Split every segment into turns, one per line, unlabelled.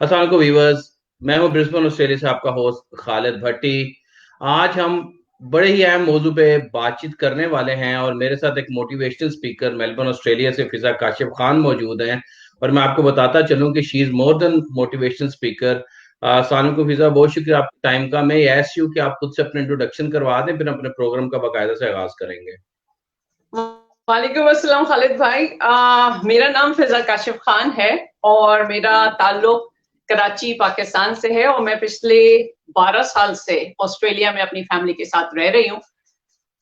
अस्सलाम वालेकुम व्यूअर्स। मैं हूं ब्रिस्बेन ऑस्ट्रेलिया से आपका होस्ट खालिद भट्टी। आज हम बड़े ही अहम मौजू पे बातचीत करने वाले हैं और मेरे साथ एक मोटिवेशनल स्पीकर मेलबर्न ऑस्ट्रेलिया से फिजा काशिफ खान मौजूद हैं। और मैं आपको बताता चलूं कि she is more than motivational speaker. सानू को फिजा, बहुत शुक्रिया आपके टाइम का। मैं एस यू कि आप खुद से अपने इंट्रोडक्शन करवा दें, फिर अपने प्रोग्राम का बाकायदा से आगाज करेंगे।
वालेकुम अस्सलाम खालिद भाई। मेरा नाम फिजा काशिफ खान है और मेरा ताल्लुक कराची पाकिस्तान से है और मैं पिछले 12 साल से ऑस्ट्रेलिया में अपनी फैमिली के साथ रह रही हूँ।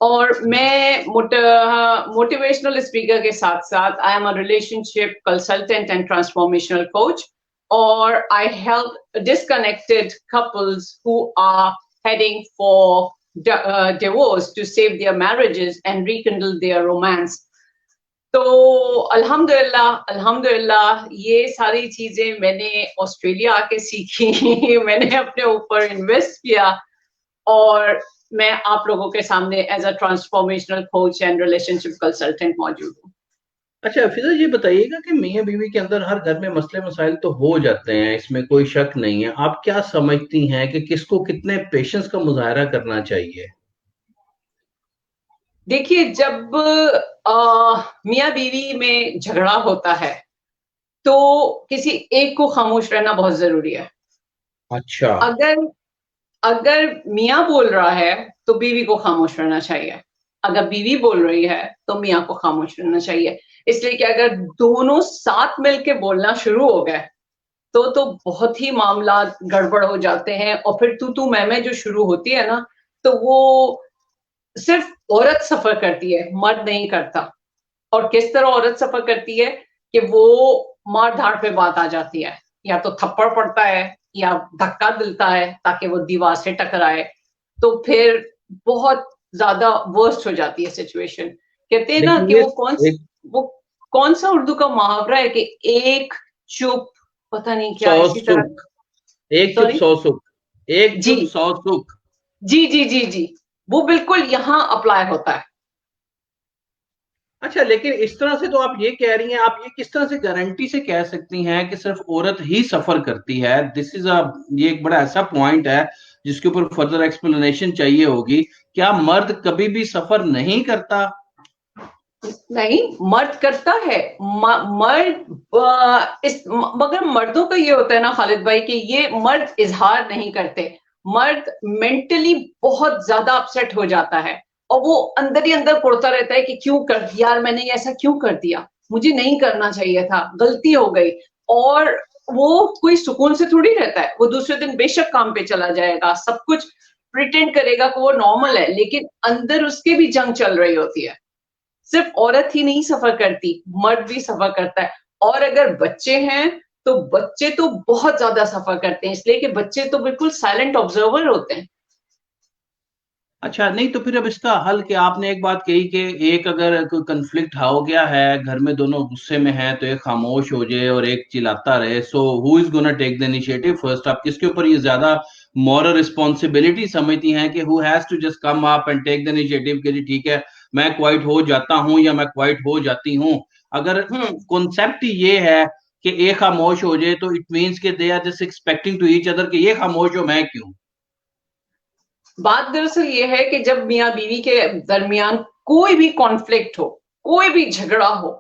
और मैं मोटिवेशनल स्पीकर के साथ साथ I am a relationship consultant and transformational coach, और I help disconnected couples who are heading for divorce to save their marriages and rekindle their romance. तो अल्हम्दुलिल्लाह अल्हम्दुलिल्लाह ये सारी चीजें मैंने ऑस्ट्रेलिया आके सीखी। मैंने अपने ऊपर इन्वेस्ट किया और मैं आप लोगों के सामने as a transformational coach and relationship consultant मौजूद हूँ।
अच्छा फिजा, ये बताइएगा कि मियाँ बीवी के अंदर हर घर में मसले मसाइल तो हो जाते हैं, इसमें कोई शक नहीं है। आप क्या समझती हैं कि किसको कितने पेशेंस का मुजाहरा करना चाहिए?
देखिए, जब मियाँ बीवी में झगड़ा होता है तो किसी एक को खामोश रहना बहुत जरूरी है।
अच्छा।
अगर अगर मियाँ बोल रहा है तो बीवी को खामोश रहना चाहिए। अगर बीवी बोल रही है तो मियाँ को खामोश रहना चाहिए। इसलिए कि अगर दोनों साथ मिलके बोलना शुरू हो गए तो बहुत ही मामला गड़बड़ हो जाते हैं और फिर तू मैं जो शुरू होती है ना, तो वो सिर्फ औरत सफर करती है, मर्द नहीं करता। और किस तरह औरत सफर करती है कि वो मार धाड़ पे बात आ जाती है, या तो थप्पड़ पड़ता है या धक्का दिलता है ताकि वो दीवार से टकराए। तो फिर बहुत ज्यादा वर्स्ट हो जाती है सिचुएशन। कहते हैं ना
लेकिन
कि
ये एक
वो कौन सा उर्दू का मुहावरा है कि एक चुप, पता नहीं क्या
सौ
इसी तरह।
सुख, एक चुप
सॉरी।
सौ सुख, एक
जी
चुप सौ सुख।
जी जी जी जी, वो बिल्कुल यहाँ अप्लाई होता है।
अच्छा, लेकिन इस तरह से तो आप ये कह रही हैं, आप ये किस तरह से गारंटी से कह सकती हैं कि सिर्फ औरत ही सफर करती है? दिस इज अ, ये एक बड़ा ऐसा पॉइंट है जिसके ऊपर फर्दर एक्सप्लेनेशन चाहिए होगी। क्या मर्द कभी भी सफर नहीं करता?
नहीं, मर्द करता है। मर्द मगर मर्दों का ये होता है ना खालिद भाई कि ये मर्द इजहार नहीं करते। मर्द मेंटली बहुत ज्यादा अपसेट हो जाता है और वो अंदर ही अंदर कुड़ता रहता है कि क्यों कर दिया यार, मैंने ऐसा क्यों कर दिया, मुझे नहीं करना चाहिए था, गलती हो गई। और वो कोई सुकून से थोड़ी रहता है। वो दूसरे दिन बेशक काम पे चला जाएगा, सब कुछ प्रिटेंड करेगा कि वो नॉर्मल है, लेकिन अंदर उसके भी जंग चल रही होती है। सिर्फ औरत ही नहीं सफर करती, मर्द भी सफर करता है। और अगर बच्चे हैं तो बच्चे तो बहुत ज्यादा सफर करते हैं, इसलिए कि बच्चे तो बिल्कुल साइलेंट ऑब्जर्वर होते हैं।
अच्छा, नहीं तो फिर अब इसका हल क्या? आपने एक बात कही कि एक अगर कोई कंफ्लिक्ट हो गया है, घर में दोनों गुस्से में हैं, तो एक खामोश हो जाए और एक चिल्लाता रहे। So who is gonna take the initiative first? आप किसके ऊपर ये ज्यादा मॉरल रिस्पॉन्सिबिलिटी समझती हैं कि who has to just come up and take the initiative कि जी ठीक है, मैं क्वाइट हो जाता हूं या मैं क्वाइट हो जाती हूं? अगर
हम्म।
कॉन्सेप्ट ये है कि एक खामोश हो जाए, तो इट मीन्स कि they are just expecting to each other कि ये खामोश हो, मैं क्यों?
बात दरअसल ये है कि जब मियाँ बीवी के दरमियान कोई भी कॉन्फ्लिक्ट हो, कोई भी झगड़ा हो,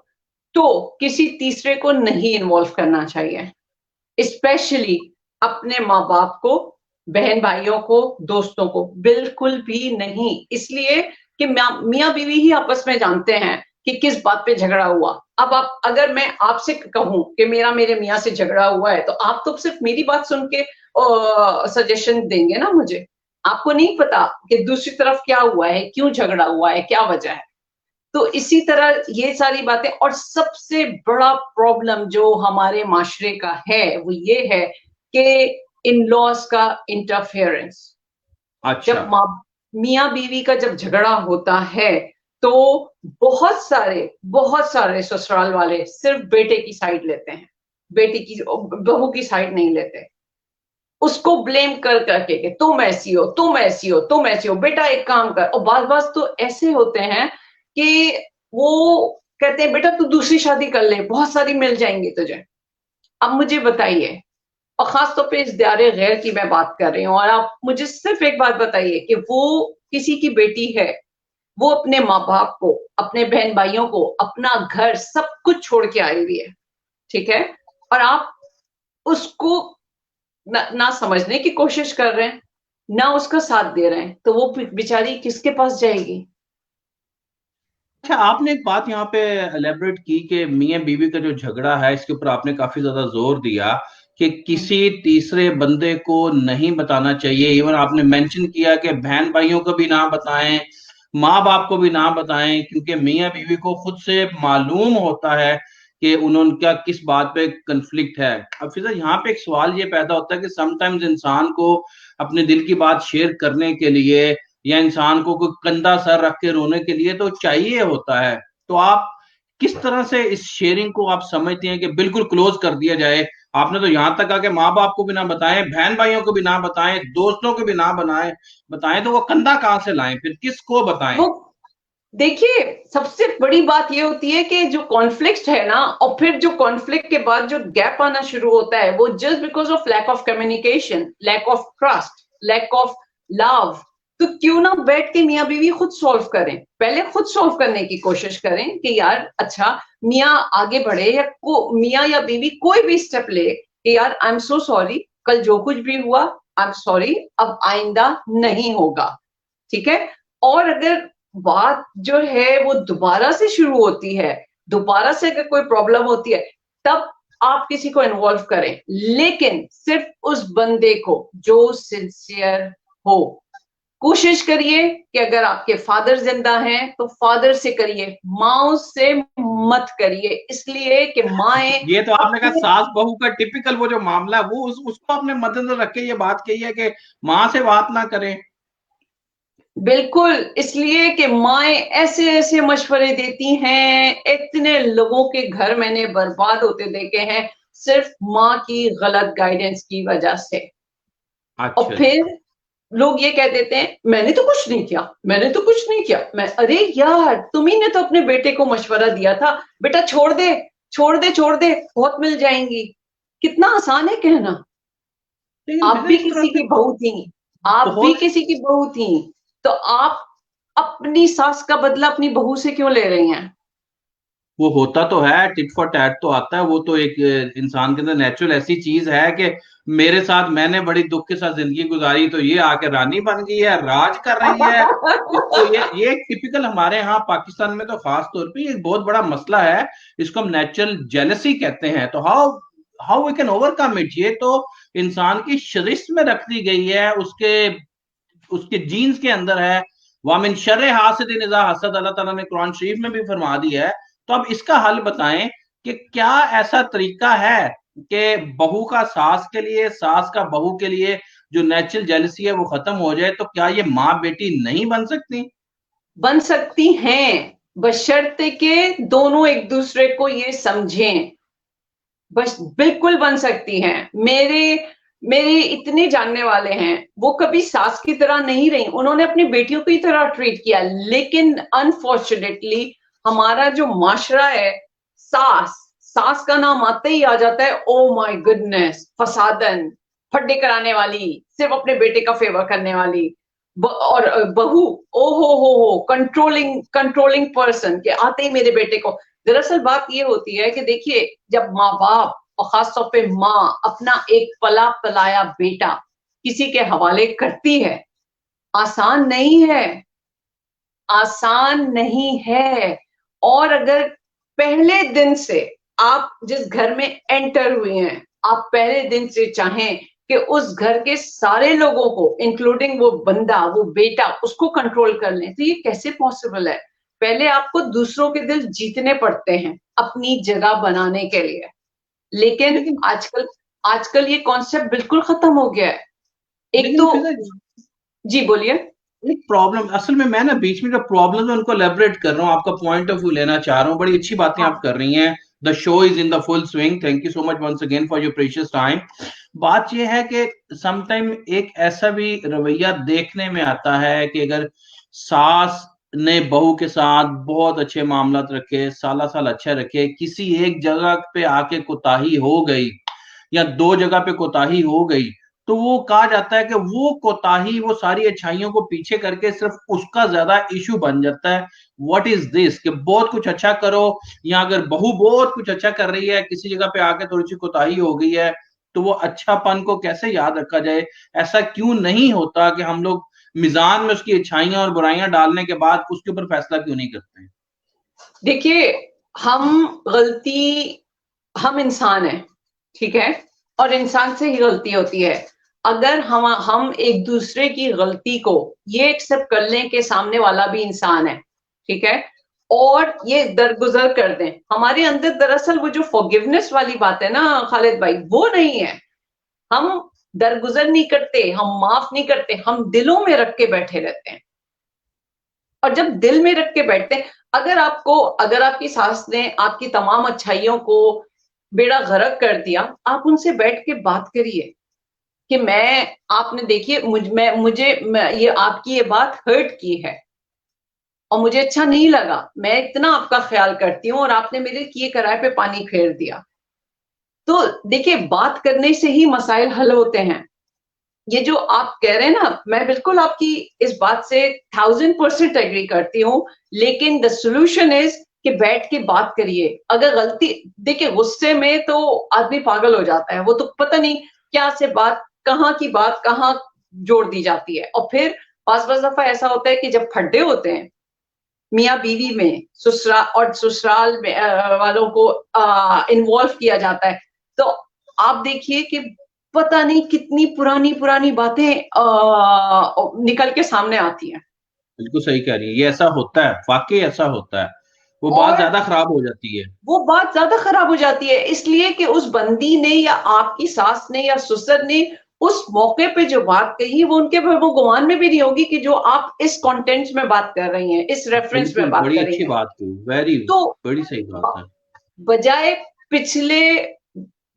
तो किसी तीसरे को नहीं इन्वॉल्व करना चाहिए। स्पेशली अपने माँ बाप को, बहन भाइयों को, दोस्तों को बिल्कुल भी नहीं। इसलिए कि मियाँ बीवी ही आपस में जानते हैं कि किस बात पे झगड़ा हुआ। अब आप, अगर मैं आपसे कहूं कि मेरा मेरे मियाँ से झगड़ा हुआ है, तो आप तो सिर्फ मेरी बात सुन के सजेशन देंगे ना मुझे। आपको नहीं पता कि दूसरी तरफ क्या हुआ है, क्यों झगड़ा हुआ है, क्या वजह है। तो इसी तरह ये सारी बातें। और सबसे बड़ा प्रॉब्लम जो हमारे माशरे का है वो ये है कि इन लॉज का इंटरफेरेंस।
अच्छा।
जब मियाँ बीवी का जब झगड़ा होता है तो बहुत सारे ससुराल वाले सिर्फ बेटे की साइड लेते हैं, बेटी की, बहू की साइड नहीं लेते। उसको ब्लेम कर करके कि तुम ऐसी हो, तुम ऐसी हो, तुम ऐसी हो, बेटा एक काम कर। और बात बात तो ऐसे होते हैं कि वो कहते हैं बेटा तू दूसरी शादी कर ले, बहुत सारी मिल जाएंगी तुझे। अब मुझे बताइए, और खास तौर पे इस दायरे गैर की मैं बात कर रही हूँ। और आप मुझे सिर्फ एक बात बताइए कि वो किसी की बेटी है, वो अपने माँ बाप को, अपने बहन भाइयों को, अपना घर सब कुछ छोड़ के आई हुई है, ठीक है, और आप उसको ना समझने की कोशिश कर रहे हैं, ना उसका साथ दे रहे हैं, तो वो बेचारी किसके पास जाएगी?
अच्छा, आपने एक बात यहाँ पे एलेबरेट की कि मियाँ बीवी का जो झगड़ा है, इसके ऊपर आपने काफी ज्यादा जोर दिया कि किसी तीसरे बंदे को नहीं बताना चाहिए। इवन आपने मेंशन किया कि बहन भाइयों को भी ना बताएं, माँ बाप को भी ना बताएं, क्योंकि मियाँ बीवी को खुद से मालूम होता है कि उनका किस बात पे कंफ्लिक्ट है। अब फिर यहाँ पे एक सवाल ये पैदा होता है कि समटाइम्स इंसान को अपने दिल की बात शेयर करने के लिए, या इंसान को कोई कंधा सर रख के रोने के लिए तो चाहिए होता है। तो आप किस तरह से इस शेयरिंग को आप समझते हैं कि बिल्कुल क्लोज कर दिया जाए? आपने तो यहां तक कहा कि माँ बाप को भी ना बताएं, बहन भाइयों को भी ना बताएं, दोस्तों को भी ना बनाएं, बताएं, तो वो कंधा कहां से लाएं, फिर किसको बताएं?
वो देखिए, सबसे बड़ी बात ये होती है कि जो कॉन्फ्लिक्ट है ना, और फिर जो कॉन्फ्लिक्ट के बाद जो गैप आना शुरू होता है, वो just because of lack of communication, lack of trust, lack of love. तो क्यों ना बैठ के मियाँ बीवी खुद सॉल्व करें, पहले खुद सॉल्व करने की कोशिश करें कि यार अच्छा, मियाँ आगे बढ़े या मियाँ या बीवी कोई भी स्टेप ले कि यार आई एम सो सॉरी, कल जो कुछ भी हुआ आई एम सॉरी, अब आइंदा नहीं होगा, ठीक है। और अगर बात जो है वो दोबारा से शुरू होती है, दोबारा से अगर कोई प्रॉब्लम होती है, तब आप किसी को इन्वॉल्व करें, लेकिन सिर्फ उस बंदे को जो सिंसियर हो। कोशिश करिए कि अगर आपके फादर जिंदा हैं तो फादर से करिए, माओ से मत करिए, इसलिए कि माएं
ये तो आपने कहा
अपने,
सास बहू का टिपिकल वो जो मामला है, वो उसको आपने मद्देनजर रख के ये बात कही है कि माँ से बात ना करें।
बिल्कुल, इसलिए कि माएँ ऐसे ऐसे मशवरे देती हैं, इतने लोगों के घर मैंने बर्बाद होते देखे हैं सिर्फ माँ की गलत गाइडेंस की वजह से। और
अच्छा जी।
फिर लोग ये कह देते हैं मैंने तो कुछ नहीं किया, मैंने तो कुछ नहीं किया। मैं, अरे यार, तुम्ही ने तो अपने बेटे को मशवरा दिया था, बेटा छोड़ दे, छोड़ दे, छोड़ दे, बहुत मिल जाएंगी। कितना आसान है कहना।
लेकिन
आप
फिर
भी
इस तरह
किसी
से
की बहू थी, आप भी
बहुत,
किसी की बहू थी, तो आप अपनी सास का बदला अपनी बहू से क्यों ले रही हैं?
वो होता तो है, टिट फॉर टैट तो आता है, वो तो एक इंसान के अंदर नेचुरल ऐसी चीज है कि मेरे साथ मैंने बड़ी दुख के साथ जिंदगी गुजारी तो ये आके रानी बन गई है, राज कर रही है। इसको ये एक टिपिकल हमारे यहाँ पाकिस्तान में तो खास तौर पे एक बहुत बड़ा मसला है। इसको हम नेचुरल जेलसी कहते हैं। तो how how we can overcome it? ये तो इंसान की शरिश्त में रख दी गई है, उसके उसके जीन्स के अंदर है। वामिन शर्रे हासिदिन इज़ा हसद, अल्लाह ताला ने कुरान शरीफ में भी फरमा दिया है। तो अब इसका हल बताएं कि क्या ऐसा तरीका है कि बहू का सास के लिए, सास का बहू के लिए जो नेचुरल जेलसी है वो खत्म हो जाए? तो क्या ये माँ बेटी नहीं बन सकती?
बन सकती हैं, बशर्ते के दोनों एक दूसरे को ये समझें। बस बिल्कुल बन सकती हैं। मेरे मेरे इतने जानने वाले हैं, वो कभी सास की तरह नहीं रही, उन्होंने अपनी बेटियों की तरह ट्रीट किया, लेकिन अनफॉर्चुनेटली हमारा जो माशरा है, सास सास का नाम आते ही आ जाता है ओ माय गुडनेस, फसादन, फड्डे कराने वाली, सिर्फ अपने बेटे का फेवर करने वाली। और बहू, ओ हो, कंट्रोलिंग कंट्रोलिंग पर्सन के आते ही मेरे बेटे को। दरअसल बात ये होती है कि देखिए, जब माँ बाप और खासतौर पे माँ अपना एक पला पलाया बेटा किसी के हवाले करती है, आसान नहीं है, आसान नहीं है। और अगर पहले दिन से आप जिस घर में एंटर हुए हैं, आप पहले दिन से चाहें कि उस घर के सारे लोगों को, इंक्लूडिंग वो बंदा, वो बेटा, उसको कंट्रोल कर लें, तो ये कैसे पॉसिबल है? पहले आपको दूसरों के दिल जीतने पड़ते हैं अपनी जगह बनाने के लिए। लेकिन
लेकिन
आजकल आजकल ये कॉन्सेप्ट बिल्कुल खत्म हो गया है। एक
लेकिन
तो,
फिर
जी बोलिए।
एक प्रॉब्लम, असल में मैं ना बीच में जो प्रॉब्लम है उनको एलेबरेट कर रहा हूँ, आपका पॉइंट ऑफ व्यू लेना चाह रहा हूँ। बड़ी अच्छी बातें आप
हाँ,
कर रही हैं। The show is in the full swing. Thank you so much once again for your precious time. बात यह है कि समटाइम एक ऐसा भी रवैया देखने में आता है कि अगर सास ने बहू के साथ बहुत अच्छे मामलात रखे, साला साल अच्छा रखे, किसी एक जगह पे आके कोताही हो गई या दो जगह पे कोताही हो गई, तो वो कहा जाता है कि वो कोताही वो सारी अच्छाइयों को पीछे करके सिर्फ उसका ज्यादा इशू बन जाता है। व्हाट इज दिस, कि बहुत कुछ अच्छा करो, या अगर बहू बहुत कुछ अच्छा कर रही है, किसी जगह पे आके थोड़ी सी कोताही हो गई है, तो वो अच्छापन को कैसे याद रखा जाए? ऐसा क्यों नहीं होता कि हम लोग मिजान में उसकी अच्छाइयां और बुराइयां डालने के बाद उसके ऊपर फैसला क्यों नहीं करते हैं?
देखिए, हम गलती हम इंसान हैं, ठीक है, और इंसान से ही गलती होती है। अगर हम एक दूसरे की गलती को ये एक्सेप्ट कर लें कि सामने वाला भी इंसान है, ठीक है, और ये दरगुजर कर दें, हमारे अंदर दरअसल वो जो फॉरगिवनेस वाली बात है ना खालिद भाई, वो नहीं है। हम दरगुजर नहीं करते, हम माफ नहीं करते, हम दिलों में रख के बैठे रहते हैं। और जब दिल में रख के बैठते हैं, अगर आपकी सास ने आपकी तमाम अच्छाइयों को बेड़ा गर्क कर दिया, आप उनसे बैठ के बात करिए कि आपने देखिए ये आपकी ये बात हर्ट की है और मुझे अच्छा नहीं लगा, मैं इतना आपका ख्याल करती हूँ और आपने मेरे किए कराए पे पानी फेर दिया। तो देखिए, बात करने से ही मसाइल हल होते हैं। ये जो आप कह रहे हैं ना, मैं बिल्कुल आपकी इस बात से 1000% एग्री करती हूँ, लेकिन द सोल्यूशन इज कि बैठ के बात करिए। अगर गलती, देखिए गुस्से में तो आदमी पागल हो जाता है, वो तो पता नहीं क्या से बात, कहाँ की बात कहाँ जोड़ दी जाती है। और फिर पांच पांच दफा ऐसा होता है कि जब खड्डे होते हैं मियाँ बीवी में, ससुराल में वालों को इन्वॉल्व किया जाता है, तो आप देखिए कि पता नहीं कितनी पुरानी पुरानी बातें निकल के सामने आती हैं।
बिल्कुल सही कह रही है, ये ऐसा होता है, वाकई ऐसा होता है। वो बात
और
ज्यादा खराब हो जाती है।
वो बात ज्यादा खराब हो जाती है इसलिए कि उस बंदी ने या आपकी सास ने या ससुर ने उस मौके पे जो बात कही, वो उनके वो गुमान में भी नहीं होगी कि जो आप इस कंटेंट में बात कर रही हैं, इस रेफरेंस में
बिल्कुल,
बात
बड़ी
कर रही
अच्छी
हैं।
बात की, वेरी
तो
बड़ी सही बात है।
बजाय पिछले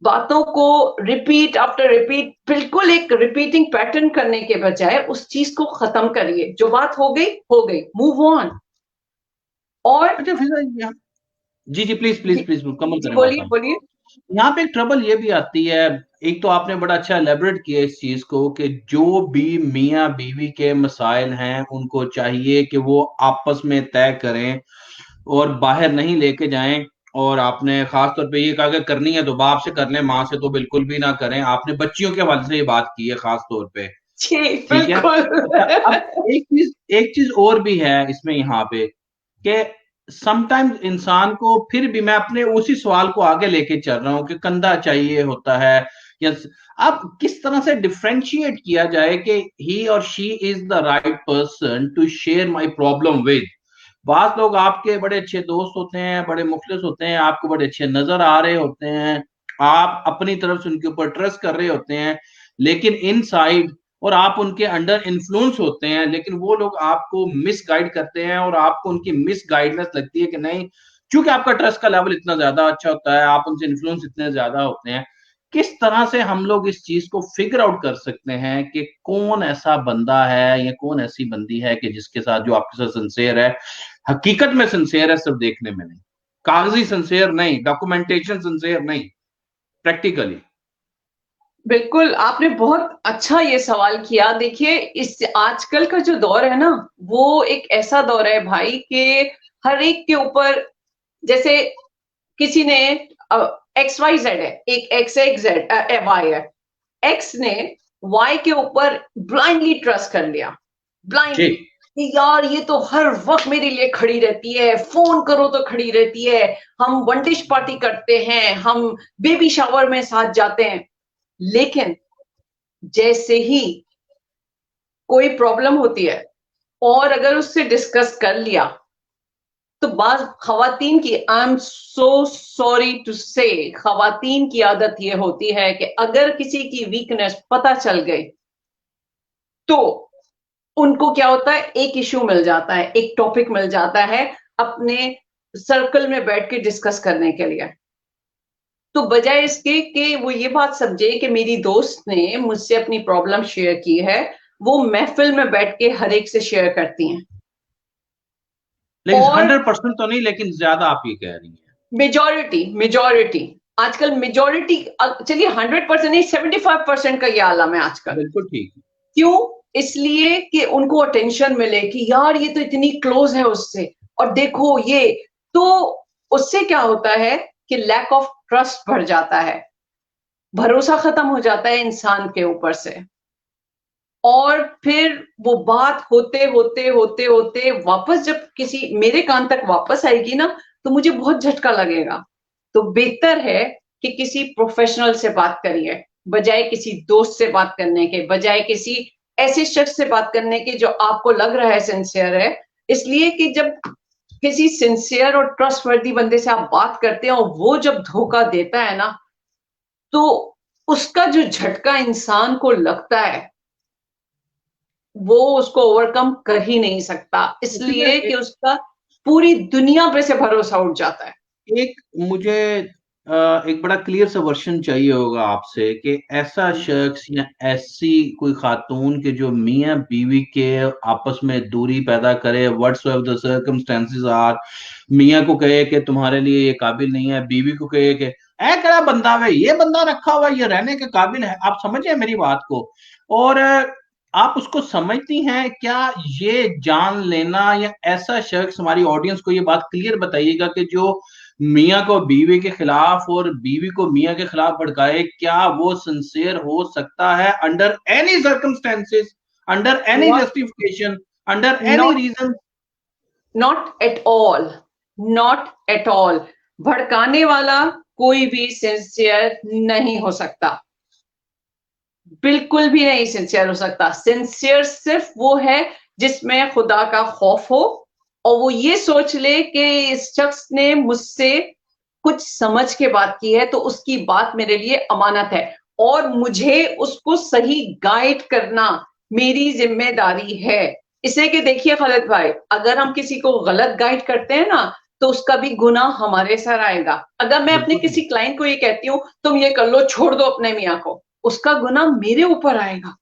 बातों को रिपीट आफ्टर रिपीट, बिल्कुल एक रिपीटिंग पैटर्न करने के बजाय उस चीज को खत्म करिए। जो बात हो गई, मूव ऑन। और
अच्छा फिर जी जी, प्लीज
जी,
प्लीज प्लीज मुकम्मल
जी
करें बात
बोलिए
आप।
बोलिए।
यहाँ पे एक ट्रबल ये भी आती है, एक तो आपने बड़ा अच्छा एलेबरेट किया इस चीज को, कि जो भी मियाँ बीवी के मसाइल हैं उनको चाहिए कि वो आपस में तय करें और बाहर नहीं लेके जाएं। और आपने खास तौर पे ये कहा कि करनी है तो बाप से कर लें, माँ से तो बिल्कुल भी ना करें। आपने बच्चियों के हवाले से ये बात की है खास तौर पे।
जी
ठीक है।
बिल्कुल।
अच्छा, अब एक चीज और भी है इसमें यहाँ पे, कि समटाइम्स इंसान को, फिर भी मैं अपने उसी सवाल को आगे लेके चल रहा हूं कि कंधा चाहिए होता है, या अब किस तरह से डिफ्रेंशिएट किया जाए कि ही और she is the right person to share my problem with. बात लोग आपके बड़े अच्छे दोस्त होते हैं, बड़े मुखलिस होते हैं, आपको बड़े अच्छे नजर आ रहे होते हैं, आप अपनी तरफ से उनके ऊपर ट्रस्ट कर रहे होते हैं, लेकिन इनसाइड, और आप उनके अंडर इन्फ्लुएंस होते हैं, लेकिन वो लोग आपको मिस गाइड करते हैं और आपको उनकी मिस गाइडनेस लगती है कि नहीं, क्योंकि आपका ट्रस्ट का लेवल इतना ज्यादा अच्छा होता है, आप उनसे इन्फ्लुएंस इतने ज्यादा होते हैं। किस तरह से हम लोग इस चीज को फिगर आउट कर सकते हैं कि कौन ऐसा बंदा है या कौन ऐसी बंदी है कि जिसके साथ, जो आपके साथ सिंसेयर है, हकीकत में सिंसेयर है, सिर्फ देखने में नहीं, कागजी सिंसेयर नहीं, डॉक्यूमेंटेशन सिंसेयर नहीं, प्रैक्टिकली।
बिल्कुल, आपने बहुत अच्छा ये सवाल किया। देखिए, इस आजकल का जो दौर है ना, वो एक ऐसा दौर है भाई कि हर एक के ऊपर, जैसे किसी ने एक्स वाई जेड है, एक एक्स है, एक जेड वाई है, एक्स ने वाई के ऊपर ब्लाइंडली ट्रस्ट कर लिया,
जी
ब्लाइंडली, कि यार ये तो हर वक्त मेरे लिए खड़ी रहती है, फोन करो तो खड़ी रहती है, हम वन डिश पार्टी करते हैं, हम बेबी शावर में साथ जाते हैं। लेकिन जैसे ही कोई प्रॉब्लम होती है और अगर उससे डिस्कस कर लिया, तो बाज खवातीन की, I am so sorry to say, खवातीन की आदत ये होती है कि अगर किसी की वीकनेस पता चल गई तो उनको क्या होता है, एक इश्यू मिल जाता है, एक टॉपिक मिल जाता है अपने सर्कल में बैठ के डिस्कस करने के लिए। तो बजाय इसके कि वो ये बात समझे कि मेरी दोस्त ने मुझसे अपनी प्रॉब्लम शेयर की है, वो महफिल में बैठ के हर एक से शेयर करती हैं।
लेकिन
और
100% तो नहीं, लेकिन ज्यादा आप ये कह रही हैं।
मेजॉरिटी मेजॉरिटी आजकल मेजोरिटी, चलिए 100% नहीं, 75% का ये आलम है आजकल।
बिल्कुल ठीक।
क्यों? इसलिए कि उनको अटेंशन मिले कि यार ये तो इतनी क्लोज है उससे, और देखो ये, तो उससे क्या होता है कि लैक ऑफ ट्रस्ट बढ़ जाता है, भरोसा खत्म हो जाता है इंसान के ऊपर से। और फिर वो बात होते होते होते होते वापस जब किसी मेरे कान तक वापस आएगी ना, तो मुझे बहुत झटका लगेगा। तो बेहतर है कि किसी प्रोफेशनल से बात करिए, बजाय किसी दोस्त से बात करने के, बजाय किसी ऐसे शख्स से बात करने के जो आपको लग रहा है सिंसियर है। इसलिए कि जब किसी सिंसियर और ट्रस्टवर्दी बंदे से आप बात करते हैं और वो जब धोखा देता है ना, तो उसका जो झटका इंसान को लगता है, वो उसको ओवरकम कर ही नहीं सकता,
इसमें
इसलिए कि उसका पूरी दुनिया पे से भरोसा उठ जाता है।
एक मुझे एक बड़ा क्लियर सा वर्जन चाहिए होगा आपसे कि ऐसा शख्स या ऐसी कोई खातून के जो मियां बीवी के आपस में दूरी पैदा करे, व्हाट्सएवर द सर्कमस्टेंसेस आर, मियां को कहे कि तुम्हारे लिए ये काबिल नहीं है, बीवी को कहे कि ऐ कड़ा बंदा वे, ये बंदा रखा हुआ ये रहने के काबिल है। आप समझे मेरी बात को? और आप उसको समझती हैं क्या? ये जान लेना, या ऐसा शख्स, हमारी ऑडियंस को ये बात क्लियर बताइएगा कि जो मियाँ को बीवी के खिलाफ और बीवी को मियाँ के खिलाफ भड़काए, क्या वो सिंसियर हो सकता है under any circumstances, under any
not
justification, under any
not
reason?
Not at all, not at all. भड़काने वाला कोई भी सिंसियर नहीं हो सकता, बिल्कुल भी नहीं सिंसियर हो सकता। सिंसियर सिर्फ वो है जिसमें खुदा का खौफ हो, और वो ये सोच ले कि इस शख्स ने मुझसे कुछ समझ के बात की है, तो उसकी बात मेरे लिए अमानत है, और मुझे उसको सही गाइड करना मेरी जिम्मेदारी है। इसे कि देखिए खालिद भाई, अगर हम किसी को गलत गाइड करते हैं ना, तो उसका भी गुनाह हमारे सर आएगा। अगर मैं अपने
बिल्कुल
किसी क्लाइंट को ये कहती हूँ तुम ये कर लो, छोड़ दो अपने मियाँ को, उसका गुनाह मेरे ऊपर आएगा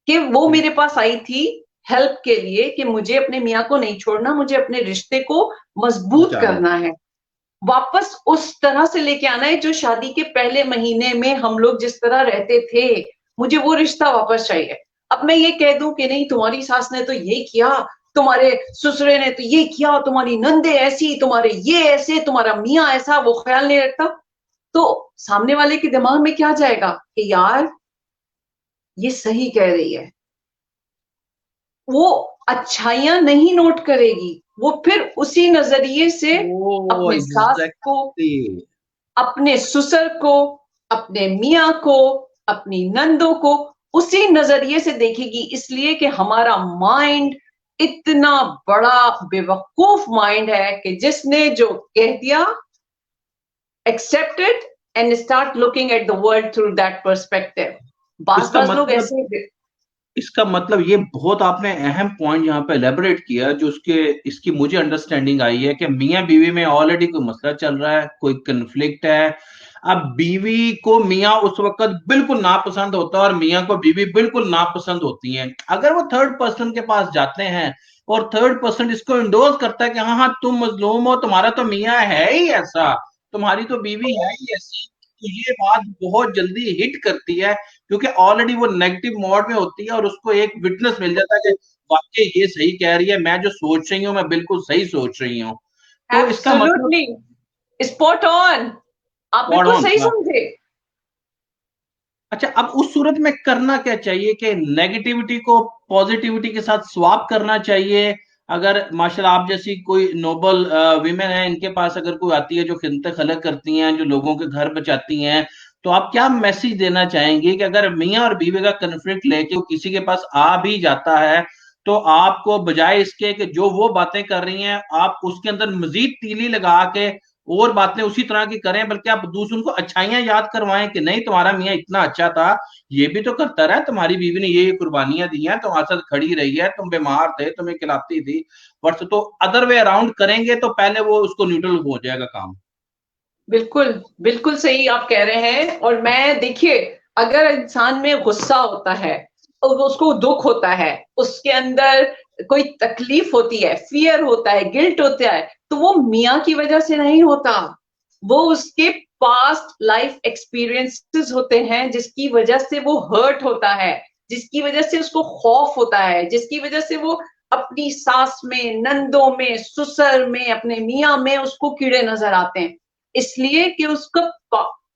कि वो
ठीक।
मेरे पास आई थी हेल्प के लिए, कि मुझे अपने मियाँ को नहीं छोड़ना, मुझे अपने रिश्ते को मजबूत
बचाना।
करना है, वापस उस तरह से लेके आना है जो शादी के पहले महीने में हम लोग जिस तरह रहते थे। मुझे वो रिश्ता वापस चाहिए। अब मैं ये कह दूं कि नहीं तुम्हारी सास ने तो ये किया, तुम्हारे ससुरे ने तो ये किया, तुम्हारी नंदे ऐसी, तुम्हारे ये ऐसे, तुम्हारा मियाँ ऐसा, वो ख्याल नहीं रखता, तो सामने वाले के दिमाग में क्या जाएगा कि यार ये सही कह रही है। वो अच्छाइयां नहीं नोट करेगी, वो फिर उसी नजरिए से
ओ
अपने सास को,
एग्जैक्टली।
अपने ससुर को, अपने मियाँ को, अपनी नंदों को उसी नजरिए से देखेगी। इसलिए कि हमारा माइंड इतना बड़ा बेवकूफ माइंड है कि जिसने जो कह दिया, accept it and start looking at the world through that perspective. बाज
इसका
बाज लोग
मतलब
ऐसे।
इसका मतलब ये बहुत आपने अहम पॉइंट यहाँ पे एलेबोरेट किया, जो उसके इसकी मुझे अंडरस्टैंडिंग आई है कि मियाँ बीवी में ऑलरेडी कोई मसला चल रहा है, कोई कन्फ्लिक्ट है। अब बीवी को मियाँ उस वक्त बिल्कुल नापसंद होता है और मियाँ को बीवी बिल्कुल नापसंद होती है। अगर वो थर्ड पर्सन के पास जाते हैं और थर्ड पर्सन इसको इंडोर्स करता है कि हाँ हाँ तुम मजलूम हो, तुम्हारा तो मियाँ है ही ऐसा, तुम्हारी तो बीवी है ही ऐसी, तो ये बात बहुत जल्दी हिट करती है, क्योंकि ऑलरेडी वो नेगेटिव मोड में होती है और उसको एक विटनेस मिल जाता है कि वाकई ये सही कह रही है, मैं जो सोच रही हूँ मैं बिल्कुल सही सोच रही हूँ। तो इसका मतलब
एब्सोल्युटली स्पॉट ऑन, आप
पॉड
बिल्कुल
ऑन
सही
था।
समझे।
अच्छा, अब उस सूरत में करना क्या चाहिए कि नेगेटिविटी को पॉजिटिविटी के साथ स्वाप करना चाहिए? अगर माशाल्लाह आप जैसी कोई नोबल विमेन है, इनके पास अगर कोई आती है जो खिदमत खलक करती हैं, जो लोगों के घर बचाती हैं, तो आप क्या मैसेज देना चाहेंगे कि अगर मियाँ और बीवी का कन्फ्लिक्ट लेके वो किसी के पास आ भी जाता है, तो आपको बजाय इसके कि जो वो बातें कर रही हैं आप उसके अंदर मजीद तीली लगा के और बातें उसी तरह की करें, बल्कि आप दूसरों को अच्छाइयां याद करवाएं कि नहीं तुम्हारा मियाँ इतना अच्छा था, ये भी तो करता रहा, तुम्हारी बीवी ने ये कुर्बानियां दी हैं, तुम्हारे साथ खड़ी रही है, तुम बीमार थे, तुम्हें खिलाती थी, बस तो अदर वे अराउंड करेंगे तो पहले वो उसको न्यूट्रल हो जाएगा काम।
बिल्कुल, बिल्कुल सही आप कह रहे हैं। और मैं देखिए, अगर इंसान में गुस्सा होता है और उसको दुख होता है, उसके अंदर कोई तकलीफ होती है, फियर होता है, गिल्ट होता है, तो वो मियाँ की वजह से नहीं होता, वो उसके पास्ट लाइफ एक्सपीरियंसेस होते हैं जिसकी वजह से वो हर्ट होता है, जिसकी वजह से उसको खौफ होता है, जिसकी वजह से वो अपनी सास में, नंदों में, ससुर में, अपने मियाँ में उसको कीड़े नजर आते हैं, इसलिए कि उसका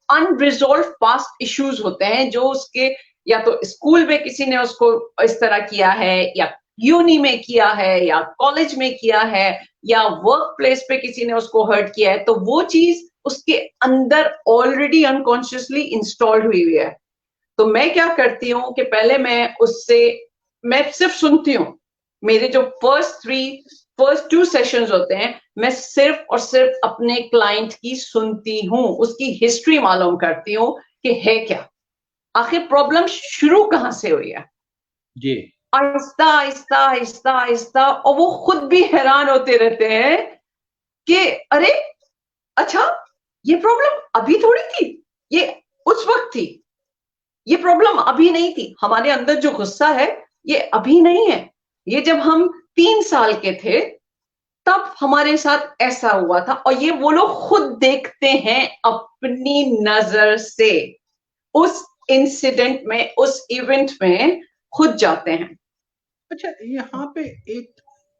अनरिजॉल्व पास्ट इश्यूज होते हैं जो उसके या तो स्कूल में किसी ने उसको इस तरह किया है, या यूनी में किया है, या कॉलेज में किया है, या वर्क प्लेस पे किसी ने उसको हर्ट किया है, तो वो चीज उसके अंदर ऑलरेडी अनकॉन्शियसली इंस्टॉल्ड हुई है। तो मैं क्या करती हूँ कि पहले मैं सिर्फ सुनती हूँ। मेरे जो फर्स्ट 2 सेशंस होते हैं, मैं सिर्फ और सिर्फ अपने क्लाइंट की सुनती हूँ, उसकी हिस्ट्री मालूम करती हूँ कि है क्या, आखिर प्रॉब्लम शुरू कहाँ से हुई है
जी।
आहिस्ता आहिस्ता आहिस्ता आहिस्ता, और वो खुद भी हैरान होते रहते हैं कि अरे अच्छा, ये प्रॉब्लम अभी थोड़ी थी, ये उस वक्त थी, ये प्रॉब्लम अभी नहीं थी। हमारे अंदर जो गुस्सा है ये अभी नहीं है, ये जब हम 3 साल के थे तब हमारे साथ ऐसा हुआ था, और ये वो लोग खुद देखते हैं अपनी नजर से, उस इंसिडेंट में, उस इवेंट में खुद जाते हैं।
अच्छा, यहाँ पे एक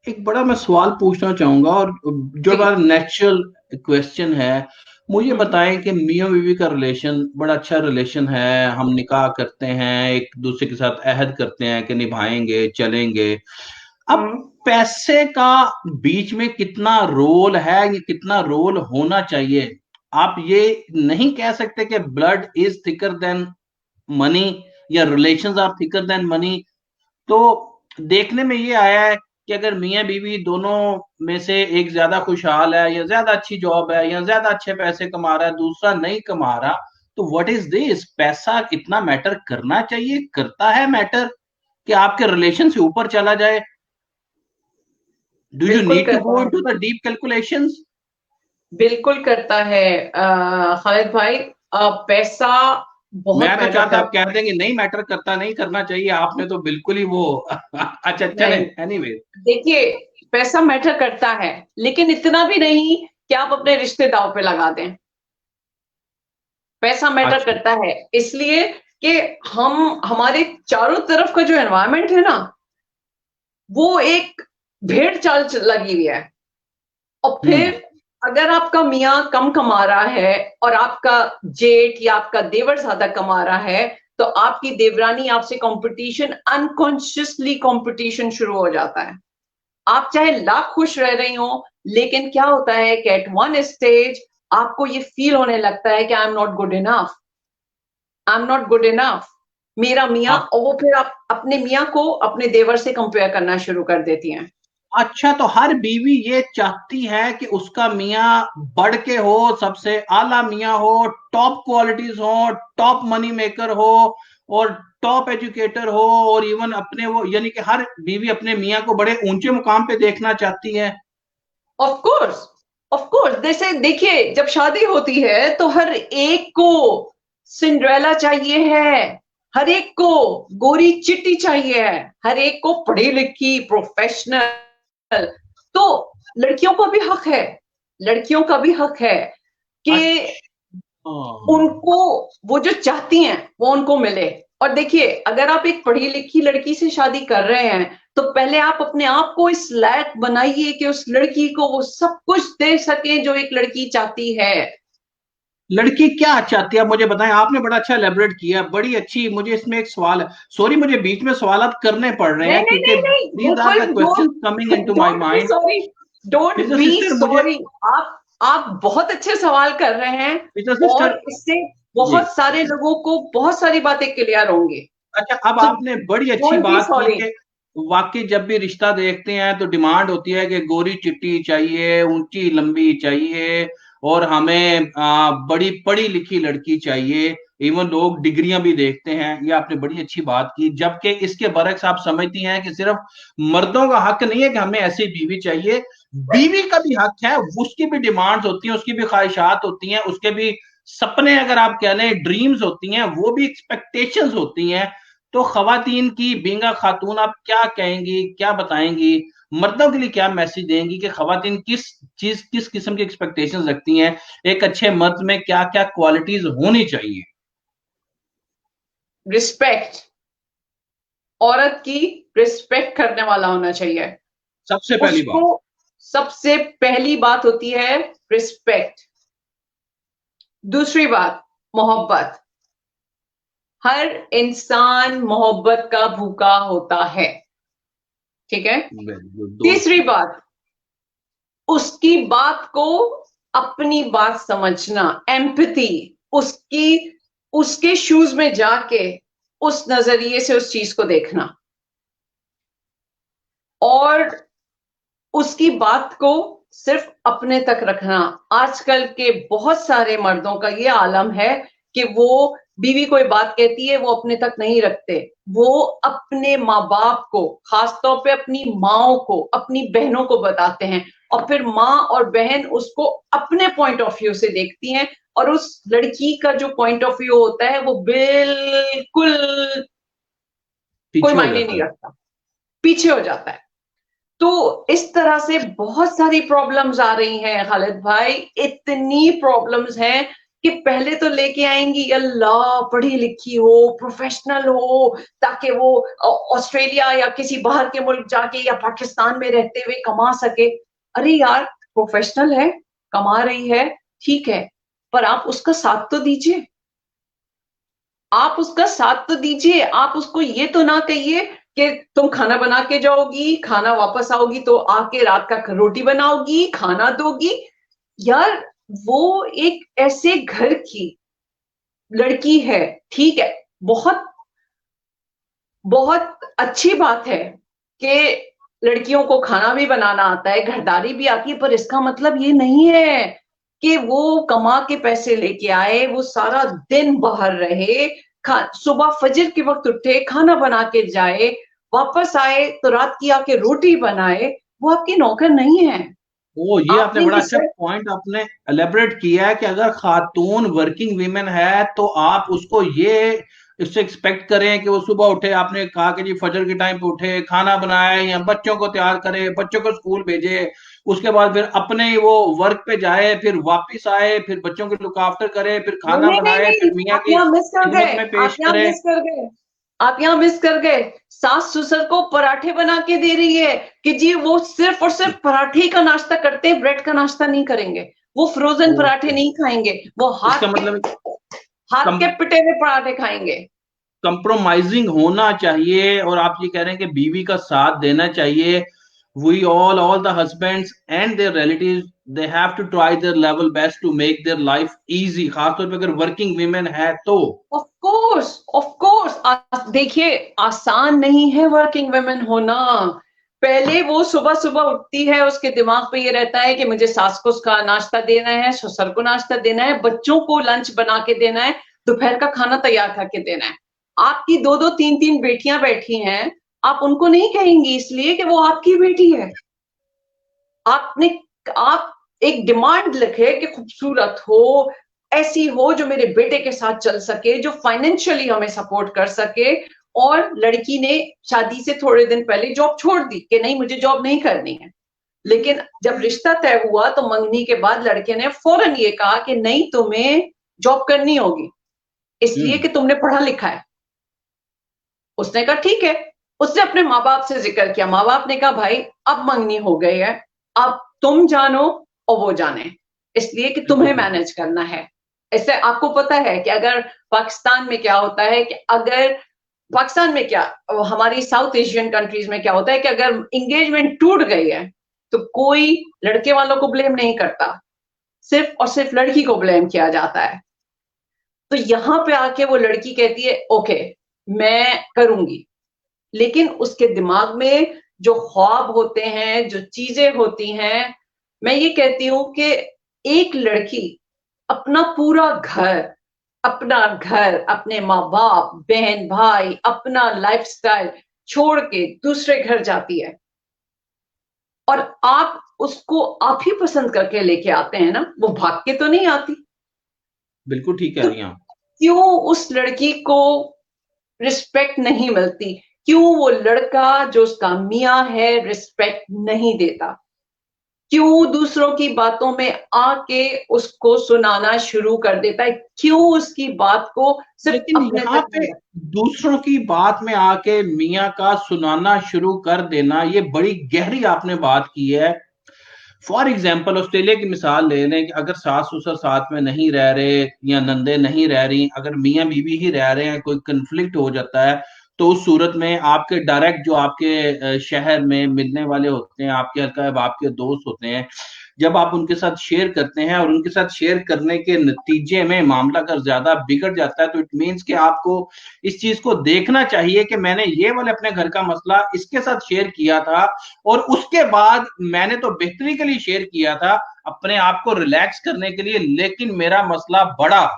एक बड़ा मैं सवाल पूछना चाहूंगा, और जो
जी।
बड़ा नेचुरल क्वेश्चन है, मुझे बताएं कि मियाँ बीवी का रिलेशन बड़ा अच्छा रिलेशन है, हम निकाह करते हैं, एक दूसरे के साथ अहद करते हैं कि निभाएंगे चलेंगे। अब
हम्म।
पैसे का बीच में कितना रोल है, ये कितना रोल होना चाहिए? आप ये नहीं कह सकते कि blood is thicker than money, या relations are thicker than money. तो देखने में ये आया है कि अगर मियाँ बीवी दोनों में से एक ज्यादा खुशहाल है, या ज्यादा अच्छी जॉब है, या ज्यादा अच्छे पैसे कमा रहा है, दूसरा नहीं कमा रहा, तो व्हाट इज दिस? पैसा इतना मैटर करना चाहिए? करता है मैटर कि आपके रिलेशन से ऊपर चला जाए? डू यू
बिल्कुल
नीड टू
करता
गो
है,
इनटू द डीप कैलकुलेशंस?
बिल्कुल करता है खालिद भाई। पैसा
मैं
बहुत
तो
मैटर
चाहता आप
करता
कह देंगे नहीं मैटर करता, नहीं करना चाहिए, आपने तो बिल्कुल ही वो अच्छा
है।
चले,
नहीं,
एनीवे।
देखिए, पैसा मैटर करता है, लेकिन इतना भी नहीं कि आप अपने रिश्ते दांव पे लगा दें। पैसा मैटर
अच्छा।
करता है इसलिए कि हम हमारे चारों तरफ का जो एनवायरनमेंट है ना, वो एक भेड़ चाल लगी हुई है। और
हम्म।
फिर अगर आपका मियाँ कम कमा रहा है और आपका जेठ या आपका देवर ज्यादा कमा रहा है, तो आपकी देवरानी आपसे कंपटीशन, अनकॉन्शियसली कंपटीशन शुरू हो जाता है। आप चाहे लाख खुश रह रही हो, लेकिन क्या होता है कि एट वन स्टेज आपको ये फील होने लगता है कि I am not good enough, I am not good enough, मेरा मियाँ।
आप
और वो फिर आप अपने मियाँ को अपने देवर से कंपेयर करना शुरू कर देती हैं।
अच्छा, तो हर बीवी ये चाहती है कि उसका मियाँ बढ़ के हो, सबसे आला मियाँ हो, टॉप क्वालिटीज हो, टॉप मनी मेकर हो, और टॉप एजुकेटर हो, और इवन अपने वो, यानी कि हर बीवी अपने मियाँ को बड़े ऊंचे मुकाम पे देखना चाहती है।
Of course, of course. जैसे देखिए, जब शादी होती है तो हर एक को सिंड्रेला चाहिए है, हर एक को गोरी चिट्टी चाहिए है, हर एक को पढ़ी लिखी प्रोफेशनल। तो लड़कियों का भी हक है, लड़कियों का भी हक है कि
अच्छा।
उनको वो जो चाहती हैं वो उनको मिले। और देखिए, अगर आप एक पढ़ी लिखी लड़की से शादी कर रहे हैं, तो पहले आप अपने आप को इस लायक बनाइए कि उस लड़की को वो सब कुछ दे सके जो एक लड़की चाहती है।
लड़की क्या चाहती है आप मुझे बताएं, आपने बड़ा अच्छा एलेबोरेट किया, बड़ी अच्छी। मुझे इसमें एक सवाल है, सॉरी मुझे बीच में सवालात करने पड़ रहे
नहीं
हैं
नहीं
क्योंकि
नहीं नहीं,
दीज आर द
बिल्कुल
questions coming into my
don't be
mind.
Sorry, don't
mister
be
sister मुझे,
सॉरी। आप बहुत अच्छे सवाल कर रहे हैं,
मिस्टर
और
सिस्टर,
इससे
जी।
बहुत सारे लोगों को बहुत सारी बातें क्लियर होंगी।
अच्छा, अब
तो
आपने बड़ी अच्छी
डोंट बी
बात की
सॉरी।
कि वाकई जब भी रिश्ता देखते हैं तो डिमांड होती है कि गोरी चिट्टी चाहिए, ऊंची लंबी चाहिए, और हमें बड़ी पढ़ी लिखी लड़की चाहिए। इवन लोग डिग्रियां भी देखते हैं। ये आपने बड़ी अच्छी बात की, जबकि इसके बरक्स आप समझती हैं कि सिर्फ मर्दों का हक नहीं है कि हमें ऐसी बीवी चाहिए, बीवी का भी हक है, उसकी भी डिमांड्स होती हैं, उसकी भी ख्वाहिशात होती हैं, उसके भी सपने, अगर आप कह लें ड्रीम्स होती हैं, वो भी एक्सपेक्टेशंस होती हैं। तो खवातीन की, बींगा खातून, आप क्या कहेंगी, क्या बताएंगी? मर्दों के लिए क्या मैसेज देंगी कि खवातीन किस किस्म की एक्सपेक्टेशंस रखती हैं, एक अच्छे मर्द में क्या क्या क्वालिटीज होनी चाहिए?
रिस्पेक्ट, औरत की रिस्पेक्ट करने वाला होना चाहिए
सबसे पहली
उसको।
बात।
सबसे पहली बात होती है रिस्पेक्ट। दूसरी बात मोहब्बत। हर इंसान मोहब्बत का भूखा होता है, ठीक है।
दो।
तीसरी बात, उसकी बात को अपनी बात समझना, एम्पैथी, उसकी उसके शूज में जाके उस नजरिए से उस चीज को देखना, और उसकी बात को सिर्फ अपने तक रखना। आजकल के बहुत सारे मर्दों का ये आलम है कि वो बीवी कोई बात कहती है वो अपने तक नहीं रखते, वो अपने माँ बाप को, खासतौर पे अपनी माओ को, अपनी बहनों को बताते हैं, और फिर माँ और बहन उसको अपने पॉइंट ऑफ व्यू से देखती हैं, और उस लड़की का जो पॉइंट ऑफ व्यू होता है वो बिल्कुल कोई
पीछे हो
मायने
जाता
नहीं
है।
रखता, पीछे हो जाता है। तो इस तरह से बहुत सारी प्रॉब्लम्स आ रही हैं खालिद भाई, इतनी प्रॉब्लम्स हैं कि पहले तो लेके आएंगी अल्लाह पढ़ी लिखी हो, प्रोफेशनल हो, ताकि वो ऑस्ट्रेलिया या किसी बाहर के मुल्क जाके या पाकिस्तान में रहते हुए कमा सके। अरे यार, प्रोफेशनल है, कमा रही है, ठीक है, पर आप उसका साथ तो दीजिए, आप उसका साथ तो दीजिए। आप उसको ये तो ना कहिए कि तुम खाना बना के जाओगी, खाना वापस आओगी तो आके रात का रोटी बनाओगी, खाना दोगी। यार, वो एक ऐसे घर की लड़की है, ठीक है, बहुत बहुत अच्छी बात है कि लड़कियों को खाना भी बनाना आता है, घरदारी भी आती है, पर इसका मतलब ये नहीं है कि वो कमा के पैसे लेके आए, वो सारा दिन बाहर रहे, सुबह फजर के वक्त उठे, खाना बना के जाए, वापस आए तो रात की आके रोटी बनाए। वो आपकी नौकर नहीं है।
ओ, ये आपने
आपने
बड़ा
ये
अच्छा
सब
पॉइंट आपने एलेबरेट किया है कि अगर खातून वर्किंग वीमेन है तो आप उसको ये इससे एक्सपेक्ट करें कि वो सुबह उठे, आपने कहा कि जी फजर के टाइम पे उठे, खाना बनाए या बच्चों को तैयार करे, बच्चों को स्कूल भेजे, उसके बाद फिर अपने वो वर्क पे जाए, फिर वापस आए, फिर बच्चों की लुक आफ्टर करे, फिर खाना
नहीं नहीं
बनाए,
नहीं,
फिर मियाँ
आप
की
यहाँ मिस कर
खिदमत
गए,
में
आप
पेश
यहाँ
करे।
मिस कर गए, आप यहाँ मिस कर गए। सास ससुर को पराठे बना के दे रही है कि जी वो सिर्फ और सिर्फ पराठे का नाश्ता करते हैं, ब्रेड का नाश्ता नहीं करेंगे, वो फ्रोजन पराठे
ओके।
नहीं खाएंगे, वो
इसका मतलब
हाथ के पिटे हुए पराठे खाएंगे।
कंप्रोमाइजिंग होना चाहिए, और आप ये कह रहे हैं कि बीवी का साथ देना चाहिए। We all the husbands and their relatives, they have to try their level best to make their life easy, खासतौर पे अगर वर्किंग वीमेन है तो।
ऑफ कोर्स, देखिए, आसान नहीं है वर्किंग वुमेन होना। पहले वो सुबह सुबह उठती है, उसके दिमाग पे ये रहता है कि मुझे सास को उसका नाश्ता देना है, ससुर को नाश्ता देना है, बच्चों को लंच बना के देना है, दोपहर का खाना तैयार करके देना है। आपकी दो दो तीन तीन बेटियां बैठी हैं, आप उनको नहीं कहेंगी इसलिए कि वो आपकी बेटी है। आपने आप एक डिमांड लिखे कि खूबसूरत हो, ऐसी हो जो मेरे बेटे के साथ चल सके, जो फाइनेंशियली हमें सपोर्ट कर सके। और लड़की ने शादी से थोड़े दिन पहले जॉब छोड़ दी कि नहीं मुझे जॉब नहीं करनी है, लेकिन जब रिश्ता तय हुआ तो मंगनी के बाद लड़के ने फौरन ये कहा कि नहीं, तुम्हें जॉब करनी होगी इसलिए
हम्म।
कि तुमने पढ़ा लिखा है। उसने कहा ठीक है, उसने अपने माँ बाप से जिक्र किया, माँ बाप ने कहा भाई अब मंगनी हो गई है, अब तुम जानो और वो जाने, इसलिए कि
बिल्कुल
तुम्हें
ठीक है।
मैनेज करना है। इससे आपको पता है कि अगर पाकिस्तान में क्या होता है कि अगर पाकिस्तान में क्या, हमारी साउथ एशियन कंट्रीज में क्या होता है कि अगर एंगेजमेंट टूट गई है तो कोई लड़के वालों को ब्लेम नहीं करता, सिर्फ और सिर्फ लड़की को ब्लेम किया जाता है। तो यहां पे आके वो लड़की कहती है ओके मैं करूंगी, लेकिन उसके दिमाग में जो ख्वाब होते हैं, जो चीजें होती हैं, मैं ये कहती हूं कि एक लड़की अपना पूरा घर, अपना घर, अपने माँ बाप, बहन भाई, अपना लाइफस्टाइल छोड़ के दूसरे घर जाती है, और आप उसको आप ही पसंद करके लेके आते हैं ना, वो भाग के तो नहीं आती।
बिल्कुल ठीक कह
तो
रही हैं आप।
क्यों उस लड़की को रिस्पेक्ट नहीं मिलती? क्यों वो लड़का जो उसका मियाँ है रिस्पेक्ट नहीं देता, क्यों दूसरों की बातों में आके उसको सुनाना शुरू कर देता है, क्यों उसकी बात को सिर्फ
लेकिन
अपने
यहाँ
तक
पे
नहीं।
दूसरों की बात में आके मियाँ का सुनाना शुरू कर देना, ये बड़ी गहरी आपने बात की है। फॉर एग्जाम्पल ऑस्ट्रेलिया की मिसाल ले लें कि अगर सास ससुर साथ में नहीं रह रहे या नंदे नहीं रह रही, अगर मियाँ बीवी ही रह रहे हैं, कोई कंफ्लिक्ट हो जाता है, तो उस सूरत में आपके डायरेक्ट जो आपके शहर में मिलने वाले होते हैं, आपके हल्का आपके दोस्त होते हैं, जब आप उनके साथ शेयर करते हैं और उनके साथ शेयर करने के नतीजे में मामला अगर ज्यादा बिगड़ जाता है, तो इट मीन्स कि आपको इस चीज को देखना चाहिए कि मैंने ये वाले अपने घर का मसला इसके साथ शेयर किया था और उसके बाद मैंने तो बेहतरी के लिए शेयर किया था, अपने आप को रिलैक्स करने के लिए, लेकिन मेरा मसला बढ़ा।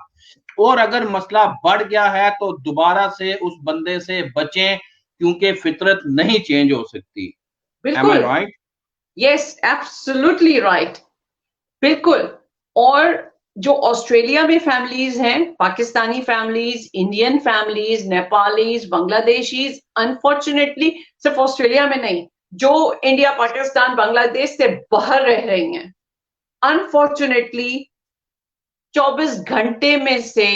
और अगर मसला बढ़ गया है तो दोबारा से उस बंदे से बचें, क्योंकि फितरत नहीं चेंज हो सकती। एम आई
बिल्कुल,
राइट?
यस एब्सोल्युटली राइट, बिल्कुल। और जो ऑस्ट्रेलिया में फैमिलीज हैं, Pakistani families, Indian families, Nepalese, Bangladeshis, unfortunately सिर्फ ऑस्ट्रेलिया में नहीं, जो इंडिया, पाकिस्तान, बांग्लादेश से बाहर रह रही हैं, अनफॉर्चुनेटली 24 घंटे में से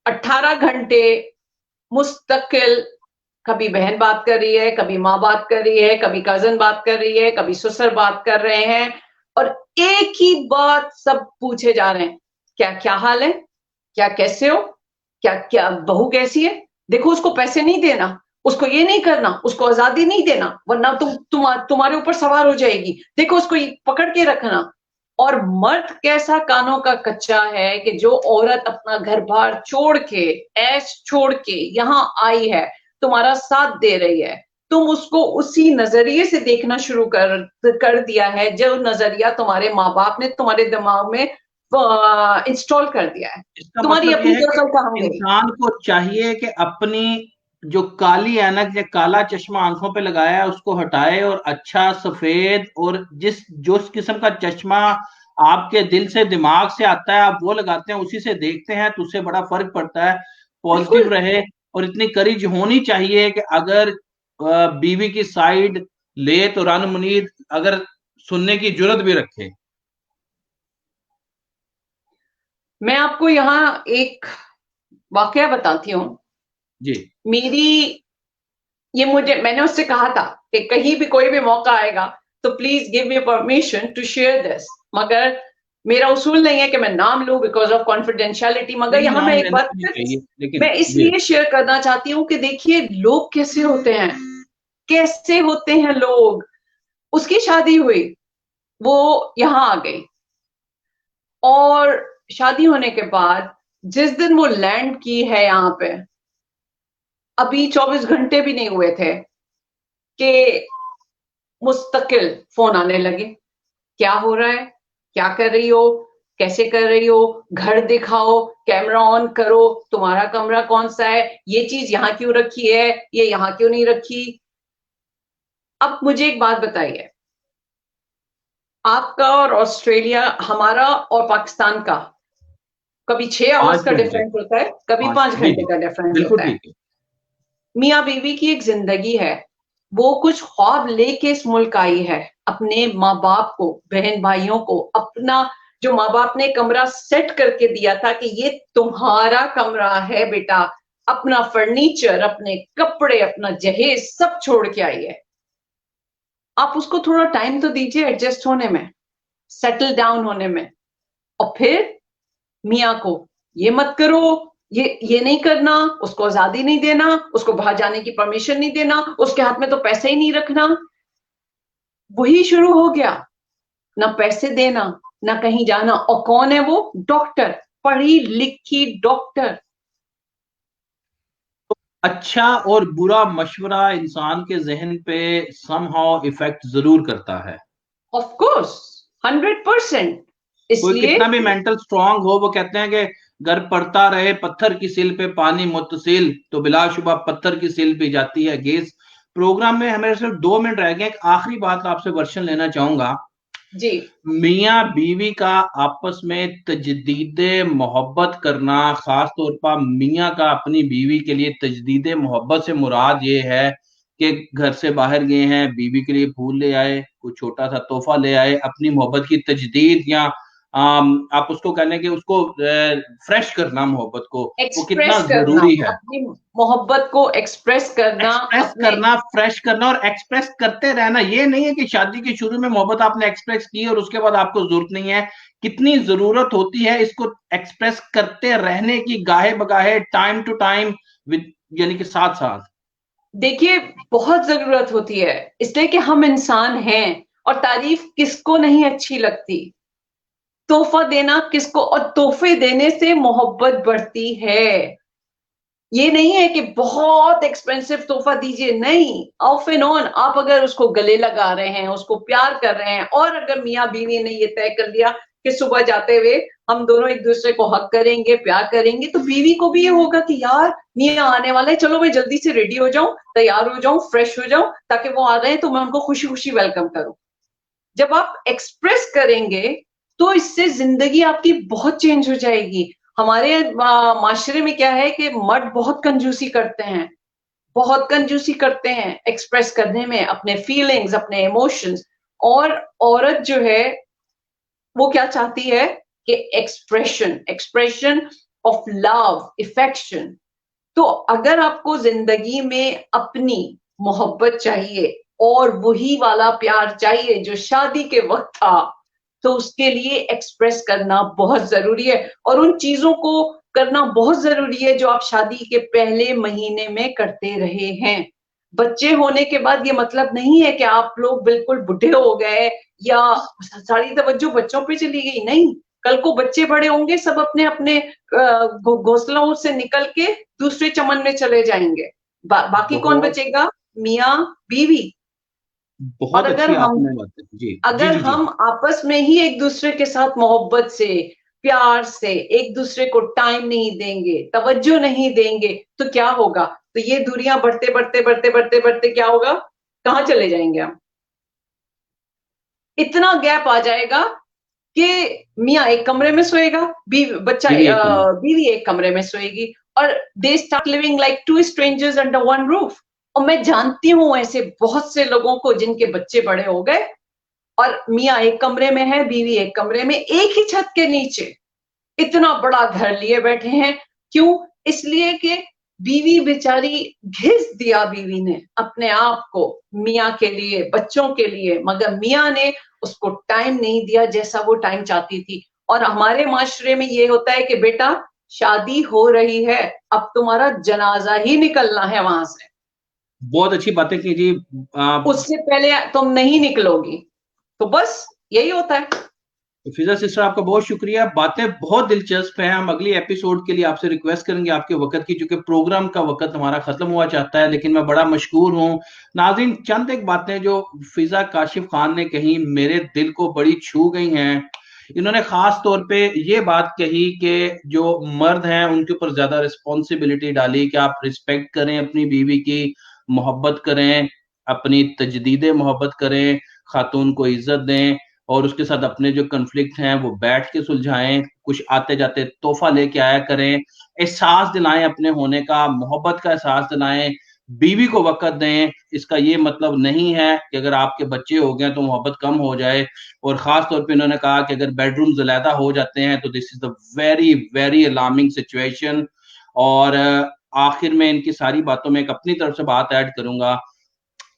18 घंटे मुस्तकिल कभी बहन बात कर रही है, कभी माँ बात कर रही है, कभी कजन बात कर रही है, कभी ससुर बात कर रहे हैं, और एक ही बात सब पूछे जा रहे हैं, क्या क्या हाल है, क्या कैसे हो, क्या क्या बहू कैसी है, देखो उसको पैसे नहीं देना, उसको ये नहीं करना, उसको आजादी नहीं देना वरना तुम्हारे ऊपर सवार हो जाएगी, देखो उसको पकड़ के रखना। और मर्द कैसा कानों का कच्चा है कि जो औरत अपना घर बार छोड़ के, ऐश छोड़ के यहाँ आई है, तुम्हारा साथ दे रही है, तुम उसको उसी नजरिए से देखना शुरू कर दिया है जो नजरिया तुम्हारे माँ बाप ने तुम्हारे दिमाग में इंस्टॉल कर दिया है।
इसका
तुम्हारी
मतलब
अपनी
यह है
गजल कहाँ
कि
गई?
इंसान को चाहिए कि अपनी जो काली ऐनक या काला चश्मा आंखों पे लगाया है उसको हटाए और अच्छा सफेद, और जो किस्म का चश्मा आपके दिल से दिमाग से आता है आप वो लगाते हैं, उसी से देखते हैं, तो उससे बड़ा फर्क पड़ता है। पॉजिटिव
बिल्कुल।
रहे। और इतनी करीज होनी चाहिए कि अगर बीवी की साइड ले तो रन मुनीद अगर सुनने की जुर्रत भी रखे।
मैं आपको यहाँ एक वाकया बताती हूँ।
जी।
मेरी मैंने उससे कहा था कि कहीं भी कोई भी मौका आएगा तो please give me permission to share this, मगर मेरा उसूल नहीं है कि मैं नाम लूं बिकॉज ऑफ कॉन्फिडेंशियलिटी, मगर
नहीं,
यहाँ मैं
नाम
एक
लेना
बात
भी नहीं चाहिए, लेकिन
मैं
जी।
इसलिए शेयर करना चाहती हूँ कि देखिए लोग कैसे होते हैं, कैसे होते हैं लोग। उसकी शादी हुई, वो यहाँ आ गई, और शादी होने के बाद जिस दिन वो लैंड की है यहाँ पे, अभी 24 घंटे भी नहीं हुए थे कि मुस्तकिल फोन आने लगे, क्या हो रहा है, क्या कर रही हो, कैसे कर रही हो, घर दिखाओ, कैमरा ऑन करो, तुम्हारा कमरा कौन सा है, ये चीज यहाँ क्यों रखी है, ये यहाँ क्यों नहीं रखी। अब मुझे एक बात बताइए, आपका और ऑस्ट्रेलिया, हमारा और पाकिस्तान का कभी 6 आवर्स
पांच
का
घंटे
डिफरेंस होता है, कभी
पांच,
पांच
जी
घंटे
जी,
का डिफरेंस
बिल्कुल
होता है।
ठीक है।
मियाँ बीवी की एक जिंदगी है, वो कुछ ख्वाब लेके इस मुल्क आई है, अपने माँ बाप को, बहन भाइयों को, अपना जो माँ बाप ने कमरा सेट करके दिया था कि ये तुम्हारा कमरा है बेटा, अपना फर्नीचर, अपने कपड़े, अपना जहेज सब छोड़ के आई है। आप उसको थोड़ा टाइम तो दीजिए एडजस्ट होने में, सेटल डाउन होने में। और फिर मियाँ को ये मत करो, ये नहीं करना, उसको आजादी नहीं देना, उसको बाहर जाने की परमिशन नहीं देना, उसके हाथ में तो पैसे ही नहीं रखना। वही शुरू हो गया, ना पैसे देना, ना कहीं जाना। और कौन है वो? डॉक्टर, पढ़ी लिखी डॉक्टर।
अच्छा और बुरा मशवरा इंसान के जहन पे समहाउ इफेक्ट जरूर करता है।
Of course, 100%।
कोई
इसलिए
कितना भी मेंटल स्ट्रांग हो, वो कहते हैं कि घर पड़ता रहे पत्थर की सिल पे पानी मुतसिल, तो बिलाशुबा पत्थर की सिल पे जाती है गैस। प्रोग्राम में हमें सिर्फ 2 मिनट रह गए, एक आखिरी बात आपसे वर्शन लेना चाहूंगा।
जी।
मियाँ बीवी का आपस में तजदीद मोहब्बत करना, खास तौर पर मियाँ का अपनी बीवी के लिए तजदीद मोहब्बत से मुराद ये है कि घर से बाहर गए हैं, बीवी के लिए फूल ले आए, कुछ छोटा सा तोहफा ले आए, अपनी मोहब्बत की तजदीद या आप उसको कहने के उसको फ्रेश करना मोहब्बत को, वो कितना
एक्सप्रेस करना,
जरूरी है।
अपनी मोहब्बत को एक्सप्रेस करना
एक्सप्रेस
अपने।
करना, फ्रेश करना और एक्सप्रेस करते रहना। ये नहीं है कि शादी के शुरू में मोहब्बत आपने एक्सप्रेस की और उसके बाद आपको जरूरत नहीं है। कितनी जरूरत होती है इसको एक्सप्रेस करते रहने की, गाहे बगाहे, टाइम टू टाइम, विद यानी कि साथ साथ।
देखिए, बहुत जरूरत होती है, इसलिए कि हम इंसान हैं और तारीफ किसको नहीं अच्छी लगती। तोहफा देना किसको, और तोहफे देने से मोहब्बत बढ़ती है। ये नहीं है कि बहुत एक्सपेंसिव तोहफा दीजिए, नहीं, ऑफ एंड ऑन आप अगर उसको गले लगा रहे हैं, उसको प्यार कर रहे हैं, और अगर मियाँ बीवी ने ये तय कर लिया कि सुबह जाते हुए हम दोनों एक दूसरे को हक करेंगे, प्यार करेंगे, तो बीवी को भी ये होगा कि यार मियाँ आने वाला है, चलो मैं जल्दी से रेडी हो जाऊं, तैयार हो जाऊं, फ्रेश हो जाऊं, ताकि वो आ रहे हैं तो मैं उनको खुशी खुशी वेलकम करूं। जब आप एक्सप्रेस करेंगे तो इससे जिंदगी आपकी बहुत चेंज हो जाएगी। हमारे माशरे में क्या है कि मर्द बहुत कंजूसी करते हैं, बहुत कंजूसी करते हैं एक्सप्रेस करने में अपने फीलिंग्स, अपने इमोशंस। और औरत जो है वो क्या चाहती है कि एक्सप्रेशन, एक्सप्रेशन ऑफ लव, इफेक्शन। तो अगर आपको जिंदगी में अपनी मोहब्बत चाहिए और वही वाला प्यार चाहिए जो शादी के वक्त था, तो उसके लिए एक्सप्रेस करना बहुत जरूरी है, और उन चीजों को करना बहुत जरूरी है जो आप शादी के पहले महीने में करते रहे हैं। बच्चे होने के बाद ये मतलब नहीं है कि आप लोग बिल्कुल बुढ़े हो गए या सारी तवज्जो बच्चों पे चली गई, नहीं। कल को बच्चे बड़े होंगे, सब अपने अपने घोंसलों से निकल के दूसरे चमन में चले जाएंगे। बाकी कौन
बहुत
बचेगा? मियाँ बीवी। और
बहुत अच्छी आपने बात की। जी जी
अगर
जी जी।
हम आपस में ही एक दूसरे के साथ मोहब्बत से, प्यार से एक दूसरे को टाइम नहीं देंगे, तवज्जो नहीं देंगे, तो क्या होगा? तो ये दूरियां बढ़ते बढ़ते बढ़ते बढ़ते बढ़ते क्या होगा? कहाँ चले जाएंगे हम? इतना गैप आ जाएगा कि मियाँ एक कमरे में सोएगा,
बीवी एक कमरे।
बीवी एक कमरे में सोएगी, और they start living like to strangers under one roof. और मैं जानती हूँ ऐसे बहुत से लोगों को जिनके बच्चे बड़े हो गए और मियाँ एक कमरे में है, बीवी एक कमरे में, एक ही छत के नीचे इतना बड़ा घर लिए बैठे हैं। क्यों? इसलिए कि बीवी बेचारी घिस दिया, बीवी ने अपने आप को मियाँ के लिए, बच्चों के लिए, मगर मियाँ ने उसको टाइम नहीं दिया जैसा वो टाइम चाहती थी। और हमारे माशरे में ये होता है कि बेटा शादी हो रही है, अब तुम्हारा जनाजा ही निकलना है वहां से,
बहुत अच्छी बातें की जी।
उससे पहले तुम नहीं निकलोगी। तो बस यही होता है।
तो फिजा सिस्टर, आपका बहुत शुक्रिया, बातें बहुत दिलचस्प हैं। हम अगली एपिसोड के लिए आपसे रिक्वेस्ट करेंगे आपके वक्त की, क्योंकि प्रोग्राम का वक्त हमारा खत्म हुआ चाहता है, लेकिन मैं बड़ा मशकूर हूँ। नाज़रीन, चंद एक बातें जो फिजा काशिफ खान ने कही मेरे दिल को बड़ी छू गई हैं। इन्होंने खास तौर पे ये बात कही कि जो मर्द हैं उनके ऊपर ज्यादा रिस्पॉन्सिबिलिटी डाली कि आप रिस्पेक्ट करें अपनी बीवी की, मोहब्बत करें, अपनी तजदीद मोहब्बत करें, खातून को इज्जत दें, और उसके साथ अपने जो कन्फ्लिक्ट हैं वो बैठ के सुलझाएं, कुछ आते जाते तोहफा लेके आया करें, एहसास दिलाएं अपने होने का, मोहब्बत का एहसास दिलाएं, बीवी को वक़्त दें। इसका ये मतलब नहीं है कि अगर आपके बच्चे हो गए तो मोहब्बत कम हो जाए। और ख़ास तौर पे इन्होंने कहा कि अगर बेडरूम्स अलहदा हो जाते हैं तो this is the very very alarming situation. और आखिर में इनकी सारी बातों में एक अपनी तरफ से बात ऐड करूँगा।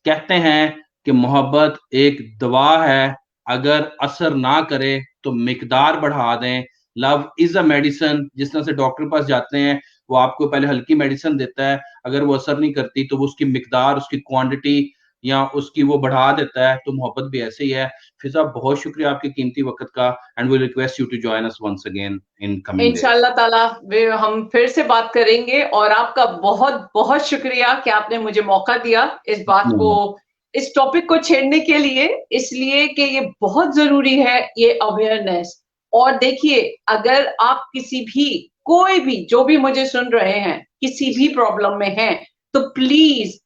कहते हैं कि मोहब्बत एक दवा है, अगर असर ना करे तो मिकदार बढ़ा दें। Love is a medicine. जिस तरह से डॉक्टर के पास जाते हैं, वो आपको पहले हल्की मेडिसिन देता है, अगर वो असर नहीं करती तो वो उसकी मिकदार, उसकी क्वांटिटी या उसकी वो बढ़ा देता है। तो मोहब्बत भी ऐसे ही है। फिजा, बहुत शुक्रिया आपके कीमती वक्त का, and we request you to join us once again in coming days.
इंशाल्लाह ताला हम फिर से बात करेंगे, और आपका बहुत बहुत शुक्रिया कि आपने मुझे मौका दिया इस बात को, इस टॉपिक को छेड़ने के लिए, इसलिए कि ये बहुत जरूरी है, ये अवेयरनेस। और देखिए, अगर आप किसी भी, कोई भी जो भी मुझे सुन रहे हैं किसी भी प्रॉब्लम में हैं, तो प्लीज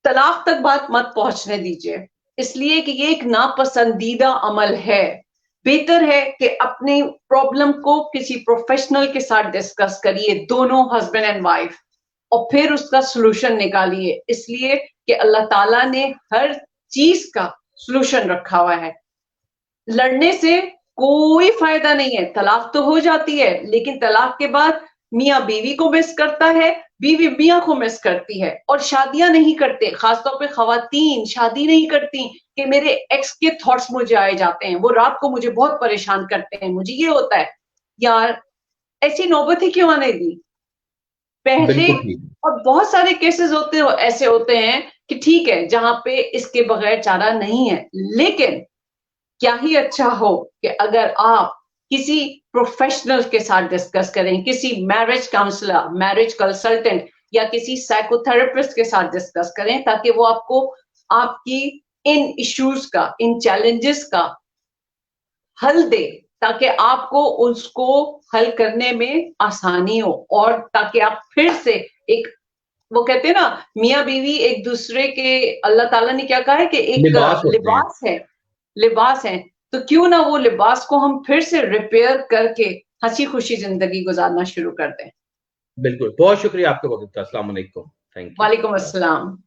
तलाक तक बात मत पहुंचने दीजिए। इसलिए कि ये एक नापसंदीदा अमल है। बेहतर है कि अपनी प्रॉब्लम को किसी प्रोफेशनल के साथ डिस्कस करिए, दोनों हस्बैंड एंड वाइफ, और फिर उसका सॉल्यूशन निकालिए। इसलिए कि अल्लाह ताला ने हर चीज का सॉल्यूशन रखा हुआ है। लड़ने से कोई फायदा नहीं है। तलाक तो हो जाती है, लेकिन तलाक के बाद मियाँ बीवी को मिस करता है, बीवी मियाँ को मिस करती है, और शादियां नहीं करते। खासतौर पे खवातीन शादी नहीं करती कि मेरे एक्स के थॉट्स मुझे आए जाते हैं, वो रात को मुझे बहुत परेशान करते हैं, मुझे ये होता है। यार, ऐसी नौबत ही क्यों आने दी पहले।
बिल्कुल ठीक।
और बहुत सारे केसेस ऐसे होते हैं कि ठीक है, जहां पे इसके बगैर चारा नहीं है, लेकिन क्या ही अच्छा हो कि अगर आप किसी प्रोफेशनल के साथ डिस्कस करें, किसी मैरिज काउंसलर, मैरिज कंसल्टेंट या किसी साइकोथेरेपिस्ट के साथ डिस्कस करें, ताकि वो आपको आपकी इन इश्यूज का, इन चैलेंजेस का हल दे, ताकि आपको उसको हल करने में आसानी हो, और ताकि आप फिर से एक, वो कहते हैं ना, मियाँ बीवी एक दूसरे के, अल्लाह ताला ने क्या कहा है कि एक
लिबास होते हैं।
लिबास है, लिबास है। तो क्यों ना वो लिबास को हम फिर से रिपेयर करके हंसी खुशी जिंदगी गुजारना शुरू कर दें।
बिल्कुल, बहुत शुक्रिया आपके वक्त का। अस्सलाम वालेकुम। Thank you.
वालेकुम अस्सलाम।